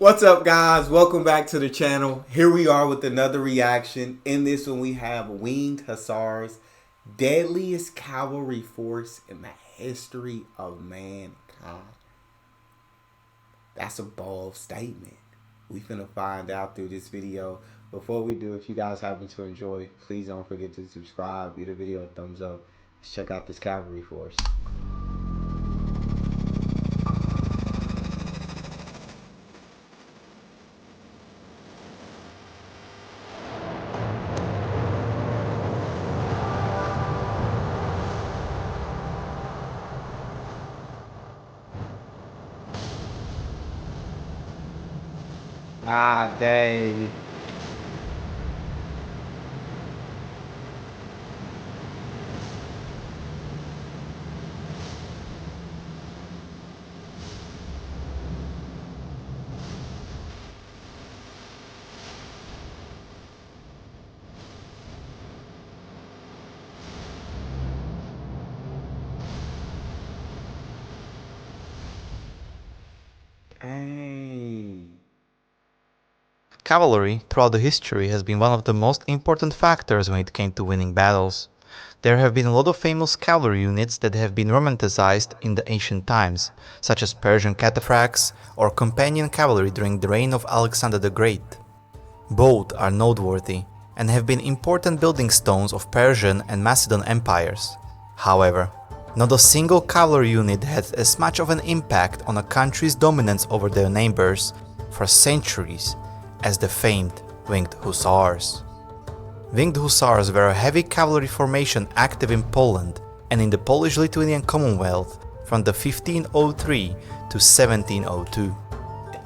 What's up, guys? Welcome back to the channel. Here we are with another reaction. In this one we have Winged Hussars, deadliest cavalry force in the history of mankind. That's a bold statement. We finna find out through this video. Before we do, if you guys happen to enjoy, please don't forget to subscribe, give the video a thumbs up. Let's check out this cavalry force. Ah, dang. Dang. Cavalry, throughout the history, has been one of the most important factors when it came to winning battles. There have been a lot of famous cavalry units that have been romanticized in the ancient times, such as Persian cataphracts or companion cavalry during the reign of Alexander the Great. Both are noteworthy and have been important building stones of Persian and Macedon empires. However, not a single cavalry unit had as much of an impact on a country's dominance over their neighbors for centuries as the famed Winged Hussars. Winged Hussars were a heavy cavalry formation active in Poland and in the Polish-Lithuanian Commonwealth from the 1503 to 1702.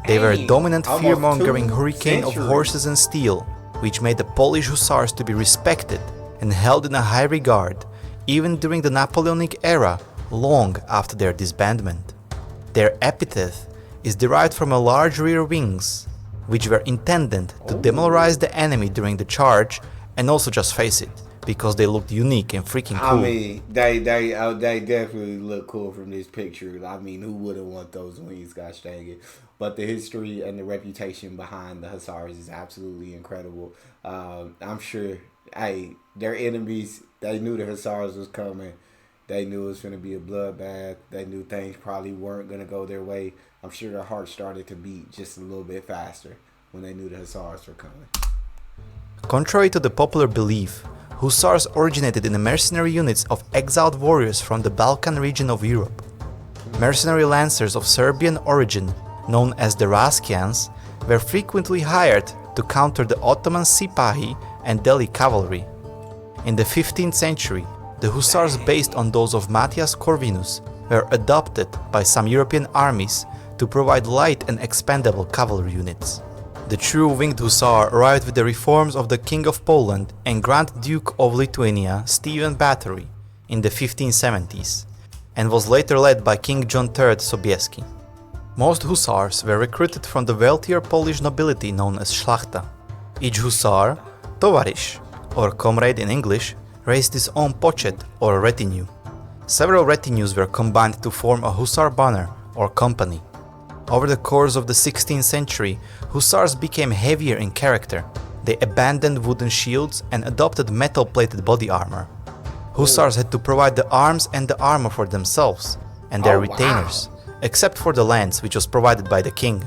They were a dominant fear-mongering hurricane of horses and steel, which made the Polish Hussars to be respected and held in a high regard even during the Napoleonic era, long after their disbandment. Their epithet is derived from a large rear wings, which were intended to demoralize the enemy during the charge and also just face it, because they looked unique and freaking cool. I mean, they definitely look cool from this picture. I mean, who wouldn't want those wings, gosh dang it. But the history and the reputation behind the Hussars is absolutely incredible. I'm sure, hey, their enemies, they knew the Hussars was coming. They knew it was going to be a bloodbath. They knew things probably weren't going to go their way. I'm sure their heart started to beat just a little bit faster when they knew the Hussars were coming. Contrary to the popular belief, Hussars originated in the mercenary units of exiled warriors from the Balkan region of Europe. Mercenary lancers of Serbian origin, known as the Raskians, were frequently hired to counter the Ottoman Sipahi and Delhi cavalry. In the 15th century, the Hussars, based on those of Matthias Corvinus, were adopted by some European armies to provide light and expendable cavalry units. The true Winged Hussar arrived with the reforms of the King of Poland and Grand Duke of Lithuania, Stephen Bathory, in the 1570s, and was later led by King John III Sobieski. Most Hussars were recruited from the wealthier Polish nobility known as Szlachta. Each Hussar, tovarysh, or comrade in English, raised his own pochet or retinue. Several retinues were combined to form a Hussar banner or company. Over the course of the 16th century, Hussars became heavier in character. They abandoned wooden shields and adopted metal-plated body armor. Hussars had to provide the arms and the armor for themselves and their retainers, except for the lance, which was provided by the king.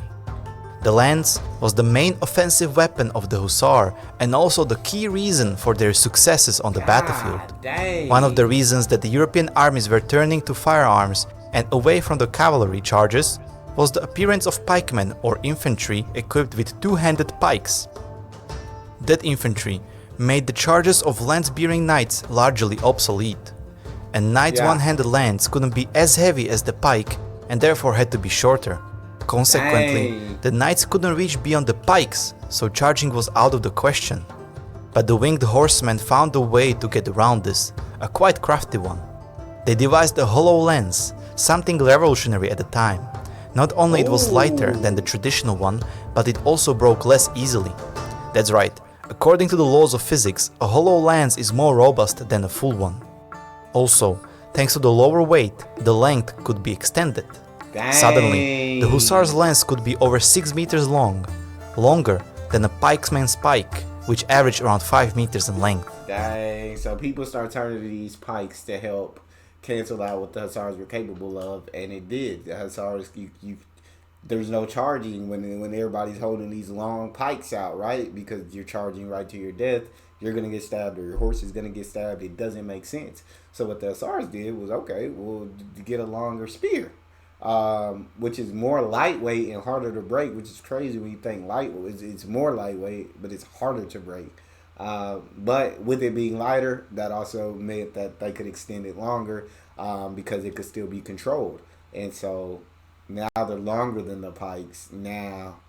The lance was the main offensive weapon of the Hussar and also the key reason for their successes on the battlefield. Dang. One of the reasons that the European armies were turning to firearms and away from the cavalry charges was the appearance of pikemen or infantry equipped with two-handed pikes. That infantry made the charges of lance-bearing knights largely obsolete. A knight's one-handed lance couldn't be as heavy as the pike and therefore had to be shorter. Consequently, the knights couldn't reach beyond the pikes, so charging was out of the question. But the winged horsemen found a way to get around this, a quite crafty one. They devised a hollow lance, something revolutionary at the time. Not only it was lighter than the traditional one, but it also broke less easily. That's right, according to the laws of physics, a hollow lance is more robust than a full one. Also, thanks to the lower weight, the length could be extended. Dang. Suddenly, the Hussars' lance could be over 6 meters long, longer than a pikeman's pike, which averaged around 5 meters in length. Dang. So people start turning to these pikes to help cancel out what the Hussars were capable of, and it did. The Hussars, there's no charging when everybody's holding these long pikes out, right? Because you're charging right to your death. You're gonna get stabbed, or your horse is gonna get stabbed. It doesn't make sense. So what the Hussars did was, okay, we'll get a longer spear, which is more lightweight and harder to break, which is crazy when you think lightweight. It's more lightweight, but it's harder to break. But with it being lighter, that also meant that they could extend it longer, because it could still be controlled. And so now they're longer than the pikes. Now,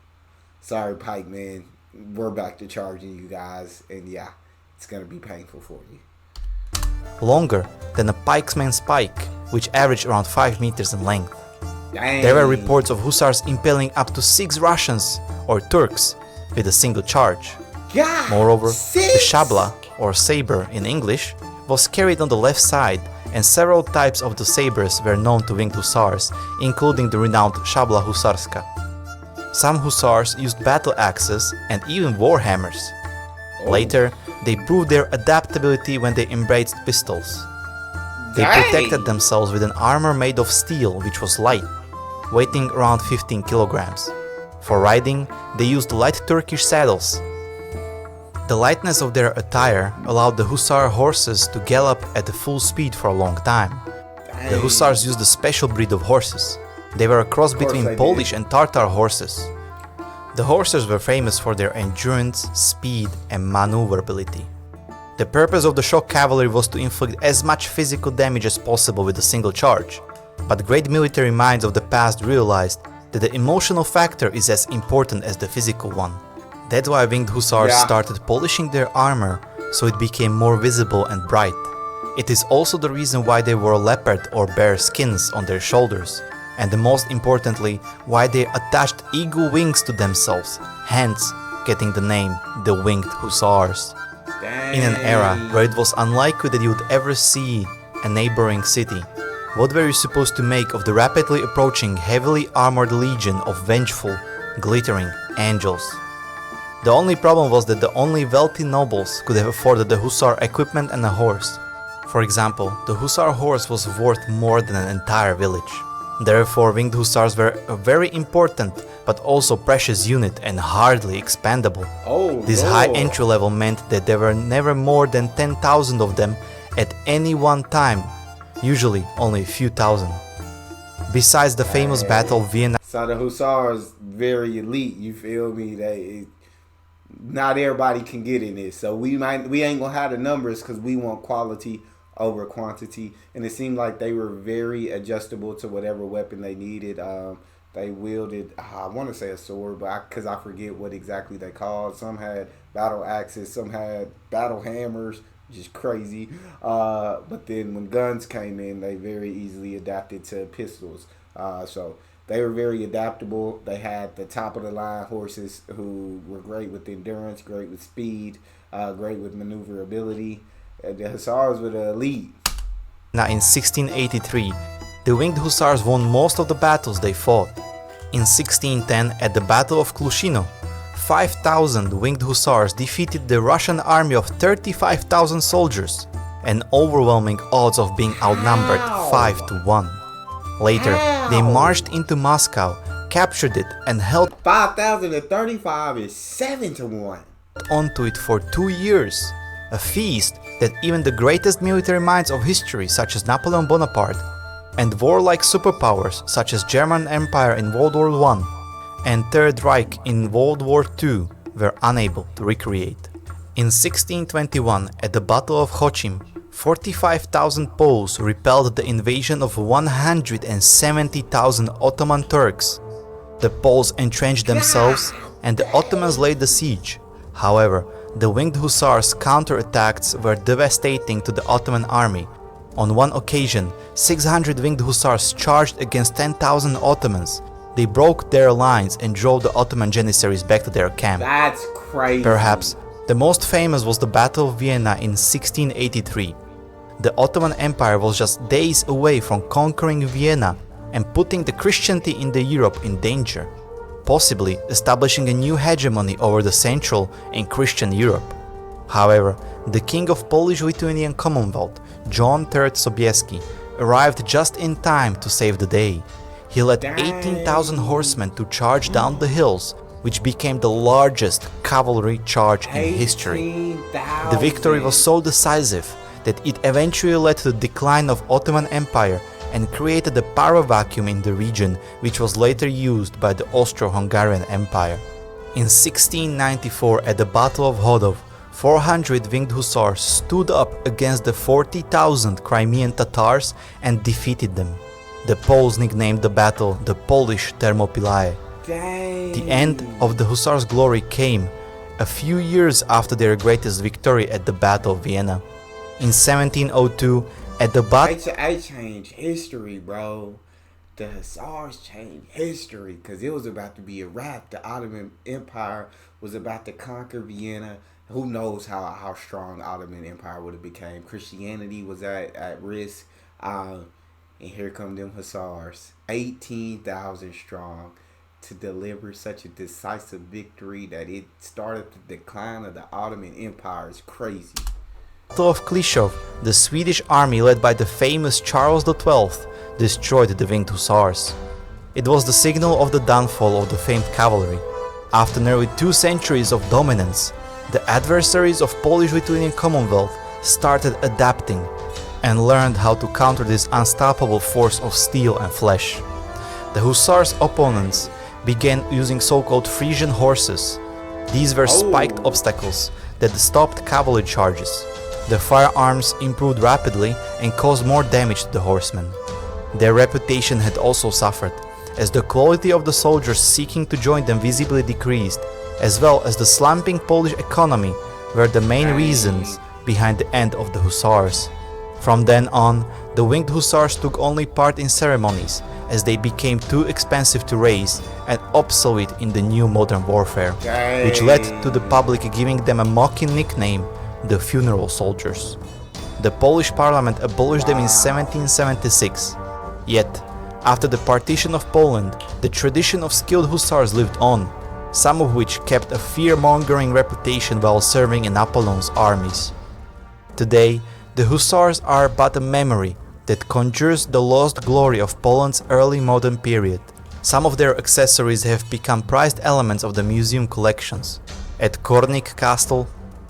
sorry, pike man, we're back to charging you guys, and yeah, it's gonna be painful for you. Longer than a pikeman's pike, which averaged around 5 meters in length. Dang. There were reports of Hussars impaling up to 6 Russians, or Turks, with a single charge. God, Moreover, the 6? shabla, or saber in English, was carried on the left side, and several types of the sabers were known to winged hussars, including the renowned shabla husarska. Some hussars used battle axes and even war hammers. Later, they proved their adaptability when they embraced pistols. They Dang. protected themselves with an armor made of steel which was light, weighing around 15 kilograms. For riding, they used light Turkish saddles. The lightness of their attire allowed the hussar horses to gallop at full speed for a long time. Dang. The hussars used a special breed of horses. They were a cross between Polish and Tartar horses. The horses were famous for their endurance, speed, and maneuverability. The purpose of the shock cavalry was to inflict as much physical damage as possible with a single charge. But great military minds of the past realized that the emotional factor is as important as the physical one. That's why winged hussars started polishing their armor so it became more visible and bright. It is also the reason why they wore leopard or bear skins on their shoulders, and most importantly, why they attached eagle wings to themselves, hence getting the name the Winged Hussars. Dang. In an era where it was unlikely that you would ever see a neighboring city, what were you supposed to make of the rapidly approaching heavily armored legion of vengeful, glittering angels? The only problem was that the only wealthy nobles could have afforded the hussar equipment and a horse. For example, the hussar horse was worth more than an entire village. Therefore, winged hussars were a very important but also precious unit and hardly expandable. This high entry level meant that there were never more than 10,000 of them at any one time, usually only a few thousand. Besides the famous Battle of Vienna. So the hussars very elite. You feel me? Not everybody can get in this, so we ain't gonna have the numbers because we want quality over quantity, and it seemed like they were very adjustable to whatever weapon they needed. They wielded, I want to say a sword, but because I forget what exactly they called. Some had battle axes, some had battle hammers, which is crazy. But then when guns came in, they very easily adapted to pistols. So they were very adaptable. They had the top of the line horses who were great with endurance, great with speed, great with maneuverability. The hussars were the elite. Now in 1683, the winged hussars won most of the battles they fought. In 1610, at the Battle of Klushino, 5,000 winged hussars defeated the Russian army of 35,000 soldiers, an overwhelming odds of being outnumbered 5-1. Later, they marched into Moscow, captured it, and held 5,000 to 35 is 7-1. onto it for 2 years. A feast that even the greatest military minds of history, such as Napoleon Bonaparte, and warlike superpowers such as German Empire in World War I and Third Reich in World War II, were unable to recreate. In 1621, at the Battle of Chochim, 45,000 Poles repelled the invasion of 170,000 Ottoman Turks. The Poles entrenched themselves and the Ottomans laid the siege. However, the winged hussars' counterattacks were devastating to the Ottoman army. On one occasion, 600 winged hussars charged against 10,000 Ottomans. They broke their lines and drove the Ottoman janissaries back to their camp. That's crazy. Perhaps the most famous was the Battle of Vienna in 1683. The Ottoman Empire was just days away from conquering Vienna and putting the Christianity in the Europe in danger, possibly establishing a new hegemony over the Central and Christian Europe. However, the king of Polish-Lithuanian Commonwealth, John III Sobieski, arrived just in time to save the day. He led 18,000 horsemen to charge down the hills, which became the largest cavalry charge in history. The victory was so decisive that it eventually led to the decline of Ottoman Empire and created a power vacuum in the region, which was later used by the Austro-Hungarian Empire. In 1694, at the Battle of Hodov, 400 winged hussars stood up against the 40,000 Crimean Tatars and defeated them. The Poles nicknamed the battle the Polish Thermopylae. The end of the Hussars' glory came a few years after their greatest victory at the Battle of Vienna. In 1702, at the battle... I changed history, bro. The Hussars changed history because it was about to be a wrap. The Ottoman Empire was about to conquer Vienna. Who knows how strong Ottoman Empire would have became. Christianity was at risk. And here come them Hussars. 18,000 strong to deliver such a decisive victory that it started the decline of the Ottoman Empire. Is crazy. Battle of Klishov, the Swedish army led by the famous Charles XII destroyed the winged hussars. It was the signal of the downfall of the famed cavalry. After nearly 2 centuries of dominance, the adversaries of Polish-Lithuanian Commonwealth started adapting and learned how to counter this unstoppable force of steel and flesh. The hussars' opponents began using so-called Frisian horses. These were spiked obstacles that stopped cavalry charges. The firearms improved rapidly and caused more damage to the horsemen. Their reputation had also suffered, as the quality of the soldiers seeking to join them visibly decreased, as well as the slumping Polish economy were the main reasons behind the end of the hussars. From then on, the winged hussars took only part in ceremonies, as they became too expensive to raise and obsolete in the new modern warfare, which led to the public giving them a mocking nickname, the funeral soldiers. The Polish parliament abolished them in 1776. Yet, after the partition of Poland, the tradition of skilled hussars lived on, some of which kept a fear-mongering reputation while serving in Napoleon's armies. Today, the hussars are but a memory that conjures the lost glory of Poland's early modern period. Some of their accessories have become prized elements of the museum collections. At Kornik Castle,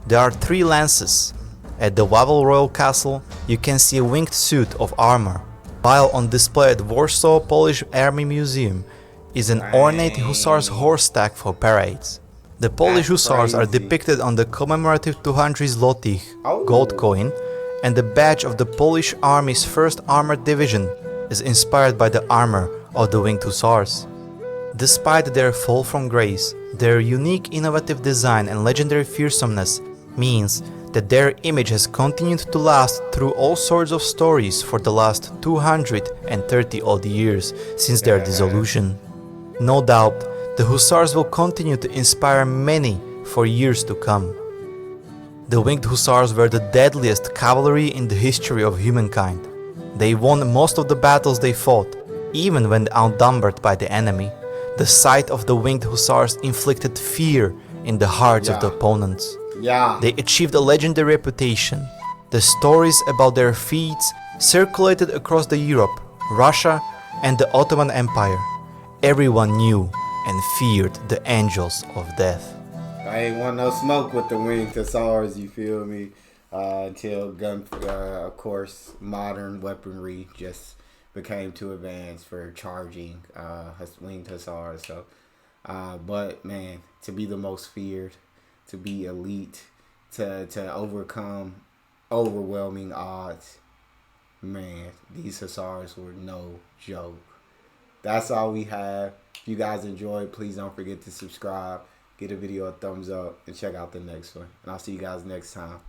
there are 3 lances. At the Wawel Royal Castle, you can see a winged suit of armor, while on display at Warsaw Polish Army Museum is an ornate hussars horse stack for parades. The Polish hussars are depicted on the commemorative 200 zlotych gold coin, and the badge of the Polish Army's 1st Armored Division is inspired by the armor of the winged hussars. Despite their fall from grace, their unique innovative design and legendary fearsomeness means that their image has continued to last through all sorts of stories for the last 230 odd years since their dissolution. No doubt, the hussars will continue to inspire many for years to come. The winged hussars were the deadliest cavalry in the history of humankind. They won most of the battles they fought, even when outnumbered by the enemy. The sight of the winged hussars inflicted fear in the hearts of the opponents. They achieved a legendary reputation. The stories about their feats circulated across the Europe, Russia, and the Ottoman Empire. Everyone knew and feared the angels of death. I ain't want no smoke with the winged hussars, you feel me? Until of course, modern weaponry just became too advanced for charging winged hussars. So, but man, to be the most feared, to be elite, to overcome overwhelming odds, man, these hussars were no joke. That's all we have. If you guys enjoyed, please don't forget to subscribe, give the video a thumbs up, and check out the next one. And I'll see you guys next time.